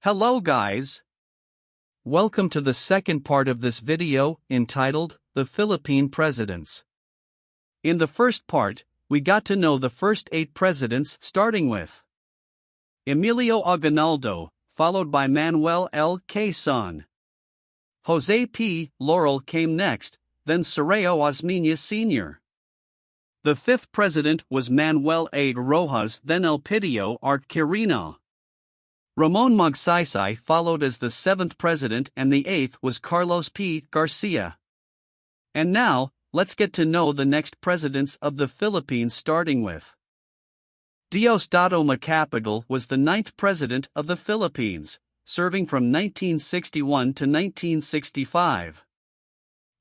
Hello guys! Welcome to the second part of this video, entitled, The Philippine Presidents. In the first part, we got to know the first 8 presidents, starting with Emilio Aguinaldo, followed by Manuel L. Quezon. Jose P. Laurel came next, then Sergio Osmeña Sr. The 5th president was Manuel A. Rojas, then Elpidio R. Quirino. Ramon Magsaysay followed as the 7th president, and the 8th was Carlos P. Garcia. And now, let's get to know the next presidents of the Philippines, starting with Diosdado Macapagal was the 9th president of the Philippines, serving from 1961 to 1965.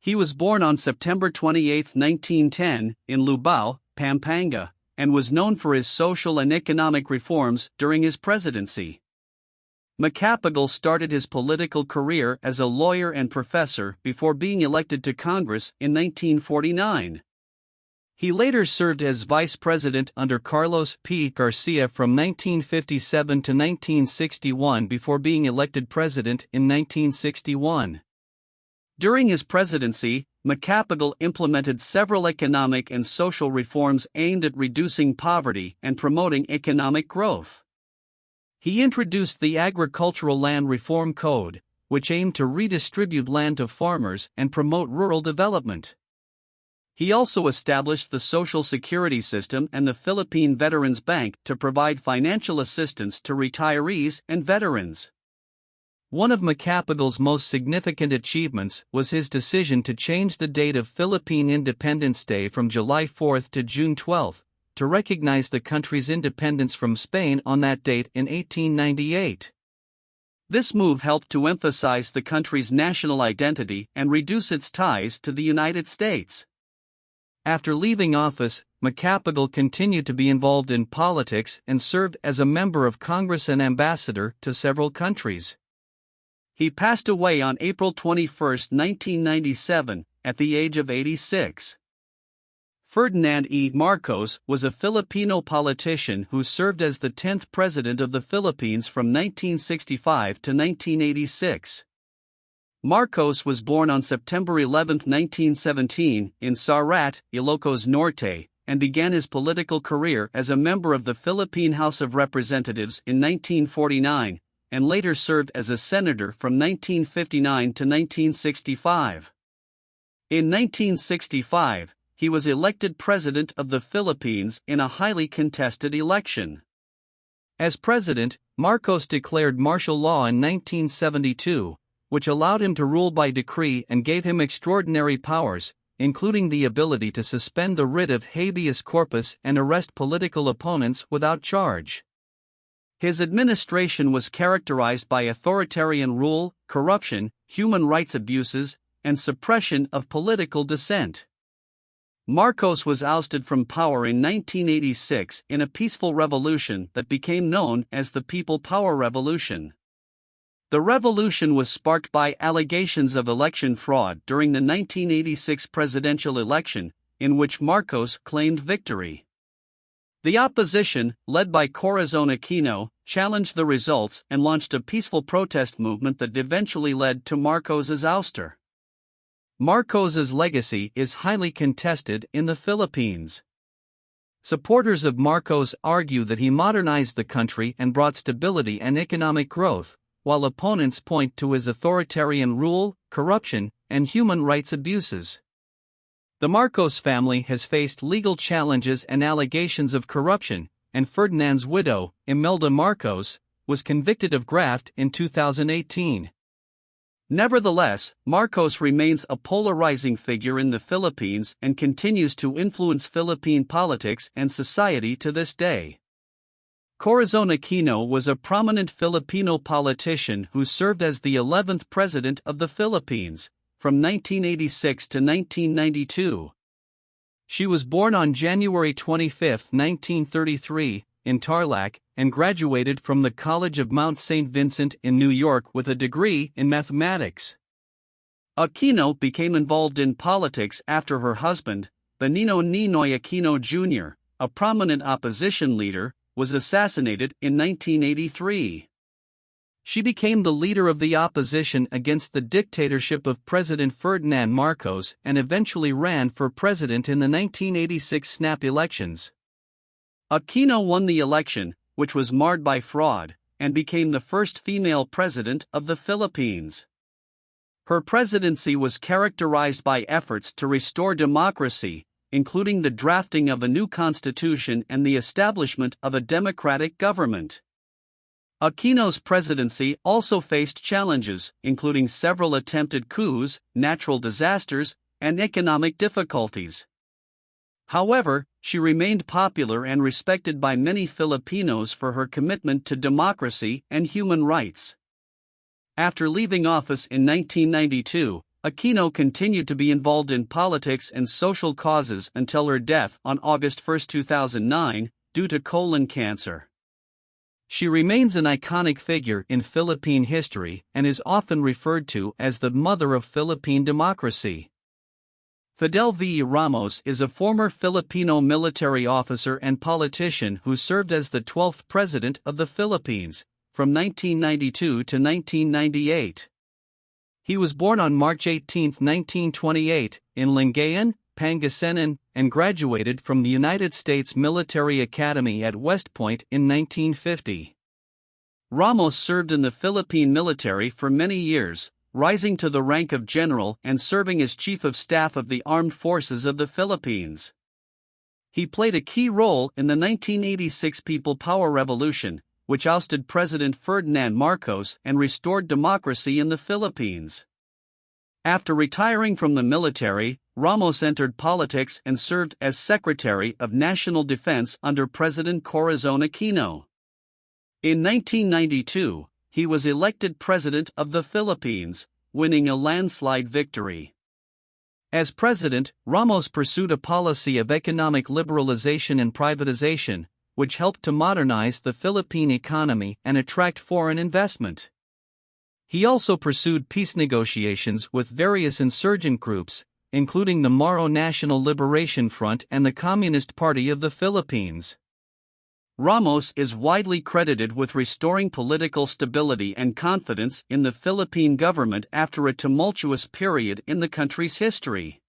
He was born on September 28, 1910, in Lubao, Pampanga, and was known for his social and economic reforms during his presidency. Macapagal started his political career as a lawyer and professor before being elected to Congress in 1949. He later served as vice president under Carlos P. Garcia from 1957 to 1961 before being elected president in 1961. During his presidency, Macapagal implemented several economic and social reforms aimed at reducing poverty and promoting economic growth. He introduced the Agricultural Land Reform Code, which aimed to redistribute land to farmers and promote rural development. He also established the Social Security system and the Philippine Veterans Bank to provide financial assistance to retirees and veterans. One of Macapagal's most significant achievements was his decision to change the date of Philippine Independence Day from July 4 to June 12, to recognize the country's independence from Spain on that date in 1898. This move helped to emphasize the country's national identity and reduce its ties to the United States. After leaving office, Macapagal continued to be involved in politics and served as a member of Congress and ambassador to several countries. He passed away on April 21, 1997, at the age of 86. Ferdinand E. Marcos was a Filipino politician who served as the 10th president of the Philippines from 1965 to 1986. Marcos was born on September 11, 1917, in Sarat, Ilocos Norte, and began his political career as a member of the Philippine House of Representatives in 1949, and later served as a senator from 1959 to 1965. In 1965, he was elected President of the Philippines in a highly contested election. As president, Marcos declared martial law in 1972, which allowed him to rule by decree and gave him extraordinary powers, including the ability to suspend the writ of habeas corpus and arrest political opponents without charge. His administration was characterized by authoritarian rule, corruption, human rights abuses, and suppression of political dissent. Marcos was ousted from power in 1986 in a peaceful revolution that became known as the People Power Revolution. The revolution was sparked by allegations of election fraud during the 1986 presidential election, in which Marcos claimed victory. The opposition, led by Corazon Aquino, challenged the results and launched a peaceful protest movement that eventually led to Marcos's ouster. Marcos's legacy is highly contested in the Philippines. Supporters of Marcos argue that he modernized the country and brought stability and economic growth, while opponents point to his authoritarian rule, corruption, and human rights abuses. The Marcos family has faced legal challenges and allegations of corruption, and Ferdinand's widow, Imelda Marcos, was convicted of graft in 2018. Nevertheless, Marcos remains a polarizing figure in the Philippines and continues to influence Philippine politics and society to this day. Corazon Aquino was a prominent Filipino politician who served as the 11th president of the Philippines, from 1986 to 1992. She was born on January 25, 1933, in Tarlac, and graduated from the College of Mount St. Vincent in New York with a degree in mathematics. Aquino became involved in politics after her husband, Benigno Ninoy Aquino Jr., a prominent opposition leader, was assassinated in 1983. She became the leader of the opposition against the dictatorship of President Ferdinand Marcos and eventually ran for president in the 1986 snap elections. Aquino won the election, which was marred by fraud, and became the first female president of the Philippines. Her presidency was characterized by efforts to restore democracy, including the drafting of a new constitution and the establishment of a democratic government. Aquino's presidency also faced challenges, including several attempted coups, natural disasters, and economic difficulties. However, she remained popular and respected by many Filipinos for her commitment to democracy and human rights. After leaving office in 1992, Aquino continued to be involved in politics and social causes until her death on August 1, 2009, due to colon cancer. She remains an iconic figure in Philippine history and is often referred to as the mother of Philippine democracy. Fidel V. Ramos is a former Filipino military officer and politician who served as the 12th President of the Philippines, from 1992 to 1998. He was born on March 18, 1928, in Lingayen, Pangasinan, and graduated from the United States Military Academy at West Point in 1950. Ramos served in the Philippine military for many years, rising to the rank of general and serving as Chief of Staff of the Armed Forces of the Philippines. He played a key role in the 1986 People Power Revolution, which ousted President Ferdinand Marcos and restored democracy in the Philippines. After retiring from the military, Ramos entered politics and served as Secretary of National Defense under President Corazon Aquino. In 1992, he was elected President of the Philippines, winning a landslide victory. As president, Ramos pursued a policy of economic liberalization and privatization, which helped to modernize the Philippine economy and attract foreign investment. He also pursued peace negotiations with various insurgent groups, including the Moro National Liberation Front and the Communist Party of the Philippines. Ramos is widely credited with restoring political stability and confidence in the Philippine government after a tumultuous period in the country's history.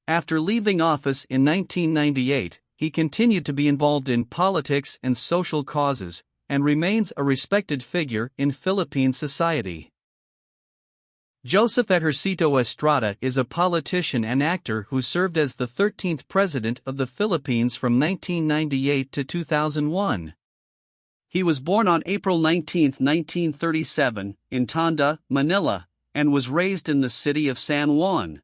After leaving office in 1998, he continued to be involved in politics and social causes, and remains a respected figure in Philippine society. Joseph Ejercito Estrada is a politician and actor who served as the 13th President of the Philippines from 1998 to 2001. He was born on April 19, 1937, in Tondo, Manila, and was raised in the city of San Juan.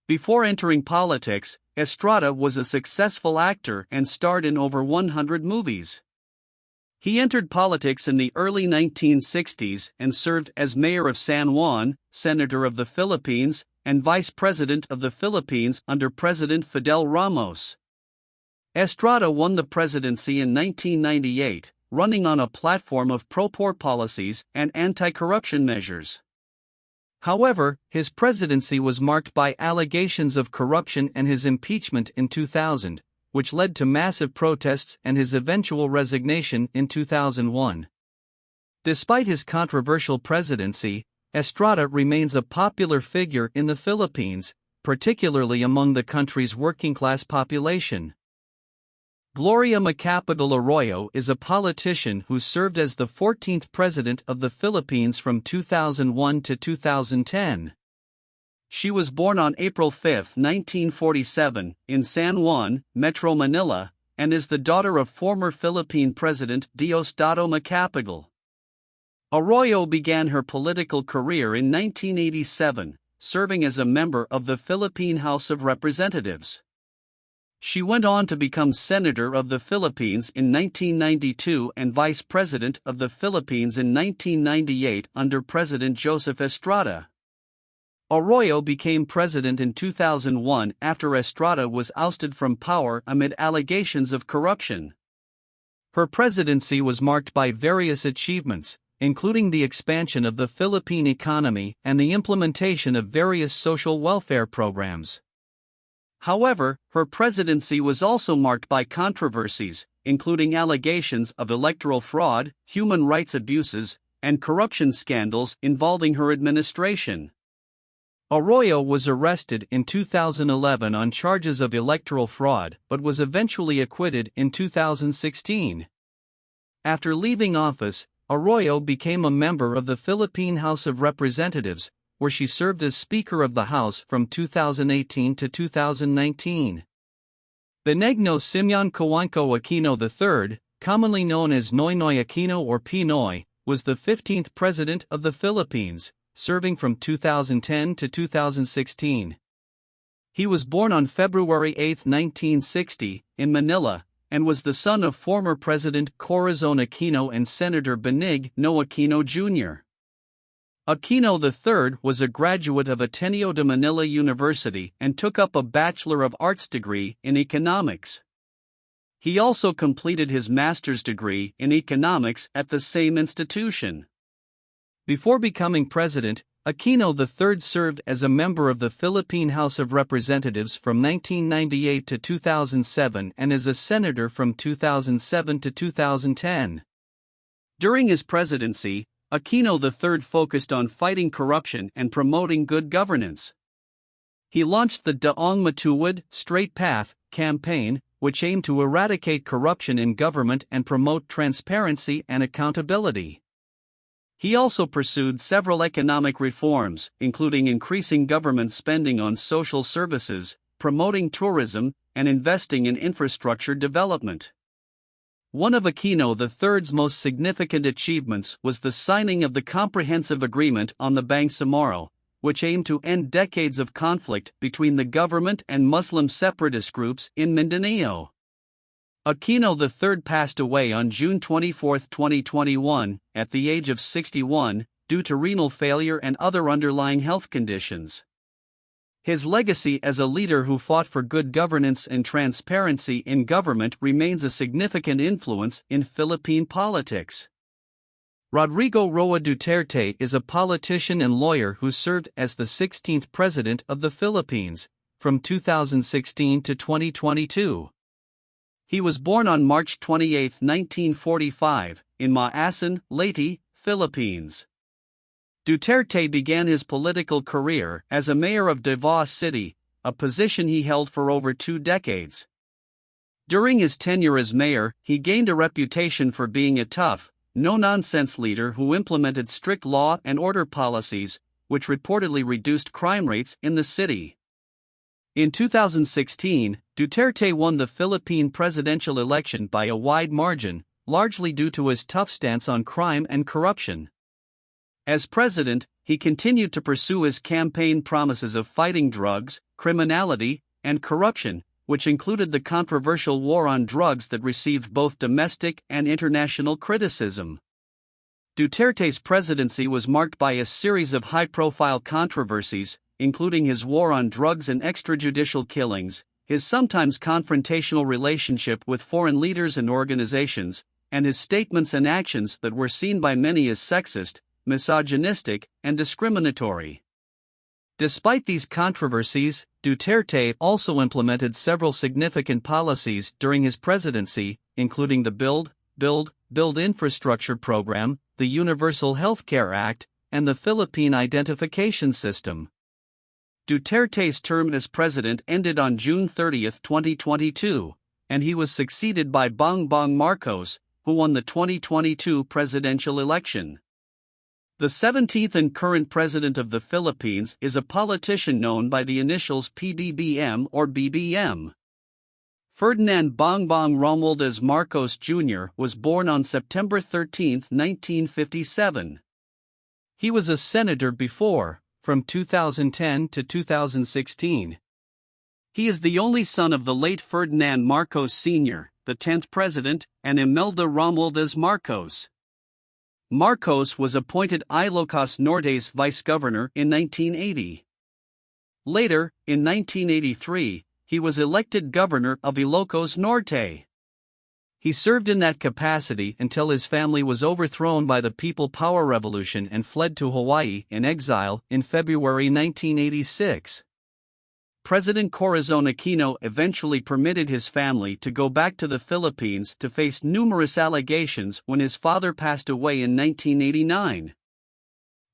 Before entering politics, Estrada was a successful actor and starred in over 100 movies. He entered politics in the early 1960s and served as mayor of San Juan, senator of the Philippines, and vice president of the Philippines under President Fidel Ramos. Estrada won the presidency in 1998, running on a platform of pro-poor policies and anti-corruption measures. However, his presidency was marked by allegations of corruption and his impeachment in 2000, which led to massive protests and his eventual resignation in 2001. Despite his controversial presidency, Estrada remains a popular figure in the Philippines, particularly among the country's working-class population. Gloria Macapagal Arroyo is a politician who served as the 14th President of the Philippines from 2001 to 2010. She was born on April 5, 1947, in San Juan, Metro Manila, and is the daughter of former Philippine President Diosdado Macapagal. Arroyo began her political career in 1987, serving as a member of the Philippine House of Representatives. She went on to become Senator of the Philippines in 1992 and Vice President of the Philippines in 1998 under President Joseph Estrada. Arroyo became president in 2001 after Estrada was ousted from power amid allegations of corruption. Her presidency was marked by various achievements, including the expansion of the Philippine economy and the implementation of various social welfare programs. However, her presidency was also marked by controversies, including allegations of electoral fraud, human rights abuses, and corruption scandals involving her administration. Arroyo was arrested in 2011 on charges of electoral fraud but was eventually acquitted in 2016. After leaving office, Arroyo became a member of the Philippine House of Representatives, where she served as Speaker of the House from 2018 to 2019. Benigno Simeon Cojuangco Aquino III, commonly known as Noynoy Aquino or Pinoy, was the 15th President of the Philippines, serving from 2010 to 2016. He was born on February 8, 1960, in Manila, and was the son of former President Corazon Aquino and Senator Benigno Aquino Jr. Aquino III was a graduate of Ateneo de Manila University and took up a Bachelor of Arts degree in economics. He also completed his master's degree in economics at the same institution. Before becoming president, Aquino III served as a member of the Philippine House of Representatives from 1998 to 2007 and as a senator from 2007 to 2010. During his presidency, Aquino III focused on fighting corruption and promoting good governance. He launched the Daong Matuwid, Straight Path campaign, which aimed to eradicate corruption in government and promote transparency and accountability. He also pursued several economic reforms, including increasing government spending on social services, promoting tourism, and investing in infrastructure development. One of Aquino III's most significant achievements was the signing of the Comprehensive Agreement on the Bangsamoro, which aimed to end decades of conflict between the government and Muslim separatist groups in Mindanao. Aquino III passed away on June 24, 2021, at the age of 61, due to renal failure and other underlying health conditions. His legacy as a leader who fought for good governance and transparency in government remains a significant influence in Philippine politics. Rodrigo Roa Duterte is a politician and lawyer who served as the 16th President of the Philippines, from 2016 to 2022. He was born on March 28, 1945, in Maasin, Leyte, Philippines. Duterte began his political career as a mayor of Davao City, a position he held for over 2 decades. During his tenure as mayor, he gained a reputation for being a tough, no-nonsense leader who implemented strict law and order policies, which reportedly reduced crime rates in the city. In 2016, Duterte won the Philippine presidential election by a wide margin, largely due to his tough stance on crime and corruption. As president, he continued to pursue his campaign promises of fighting drugs, criminality, and corruption, which included the controversial war on drugs that received both domestic and international criticism. Duterte's presidency was marked by a series of high-profile controversies, including his war on drugs and extrajudicial killings, his sometimes confrontational relationship with foreign leaders and organizations, and his statements and actions that were seen by many as sexist, misogynistic, and discriminatory. Despite these controversies, Duterte also implemented several significant policies during his presidency, including the Build Infrastructure Program, the Universal Healthcare Act, and the Philippine Identification System. Duterte's term as president ended on June 30, 2022, and he was succeeded by Bongbong Marcos, who won the 2022 presidential election. The 17th and current president of the Philippines is a politician known by the initials PBBM or BBM. Ferdinand Bongbong Romualdez Marcos Jr. was born on September 13, 1957. He was a senator before, from 2010 to 2016. He is the only son of the late Ferdinand Marcos Sr., the 10th president, and Imelda Romualdez Marcos. Marcos was appointed Ilocos Norte's vice-governor in 1980. Later, in 1983, he was elected governor of Ilocos Norte. He served in that capacity until his family was overthrown by the People Power Revolution and fled to Hawaii in exile in February 1986. President Corazon Aquino eventually permitted his family to go back to the Philippines to face numerous allegations when his father passed away in 1989.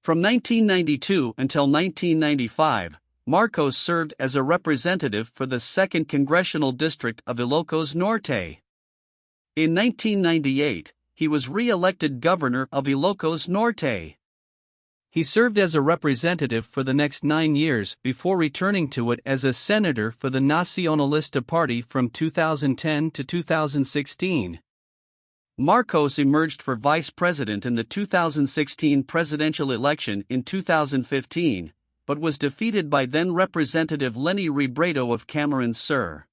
From 1992 until 1995, Marcos served as a representative for the 2nd Congressional District of Ilocos Norte. In 1998, he was re-elected governor of Ilocos Norte. He served as a representative for the next 9 years before returning to it as a senator for the Nacionalista Party from 2010 to 2016. Marcos emerged for vice president in the 2016 presidential election in 2015, but was defeated by then-Representative Leni Robredo of Camarines Sur.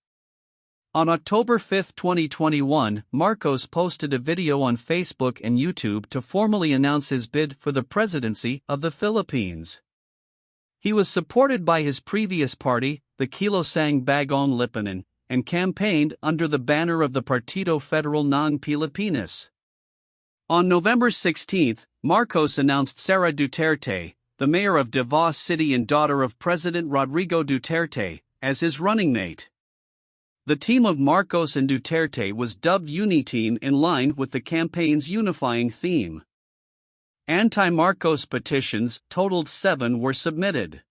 On October 5, 2021, Marcos posted a video on Facebook and YouTube to formally announce his bid for the presidency of the Philippines. He was supported by his previous party, the Kilosang Bagong Lipunan, and campaigned under the banner of the Partido Federal ng Pilipinas. On November 16, Marcos announced Sara Duterte, the mayor of Davao City and daughter of President Rodrigo Duterte, as his running mate. The team of Marcos and Duterte was dubbed Uniteam in line with the campaign's unifying theme. Anti-Marcos petitions totaled 7 were submitted.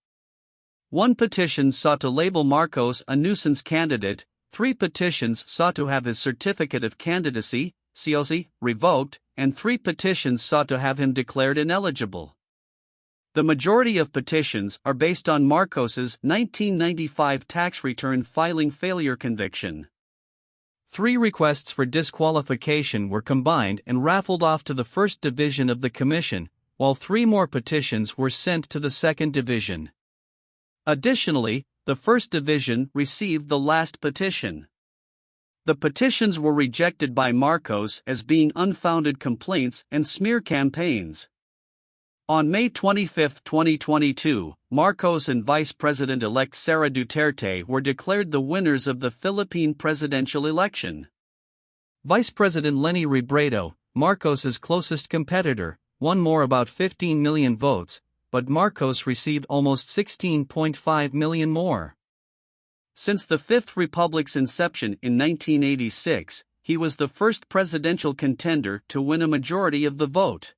1 petition sought to label Marcos a nuisance candidate, 3 petitions sought to have his certificate of candidacy, COC, revoked, and 3 petitions sought to have him declared ineligible. The majority of petitions are based on Marcos's 1995 tax return filing failure conviction. 3 requests for disqualification were combined and raffled off to the 1st Division of the Commission, while 3 more petitions were sent to the 2nd Division. Additionally, the 1st Division received the last petition. The petitions were rejected by Marcos as being unfounded complaints and smear campaigns. On May 25, 2022, Marcos and Vice President-elect Sara Duterte were declared the winners of the Philippine presidential election. Vice President Leni Robredo, Marcos's closest competitor, won more about 15 million votes, but Marcos received almost 16.5 million more. Since the Fifth Republic's inception in 1986, he was the first presidential contender to win a majority of the vote.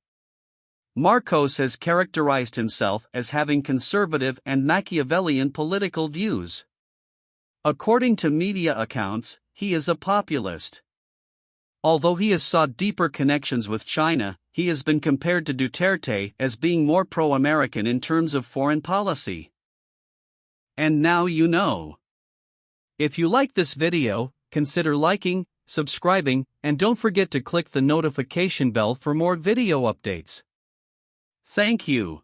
Marcos has characterized himself as having conservative and Machiavellian political views. According to media accounts, he is a populist. Although he has sought deeper connections with China, he has been compared to Duterte as being more pro-American in terms of foreign policy. And now you know. If you like this video, consider liking, subscribing, and don't forget to click the notification bell for more video updates. Thank you.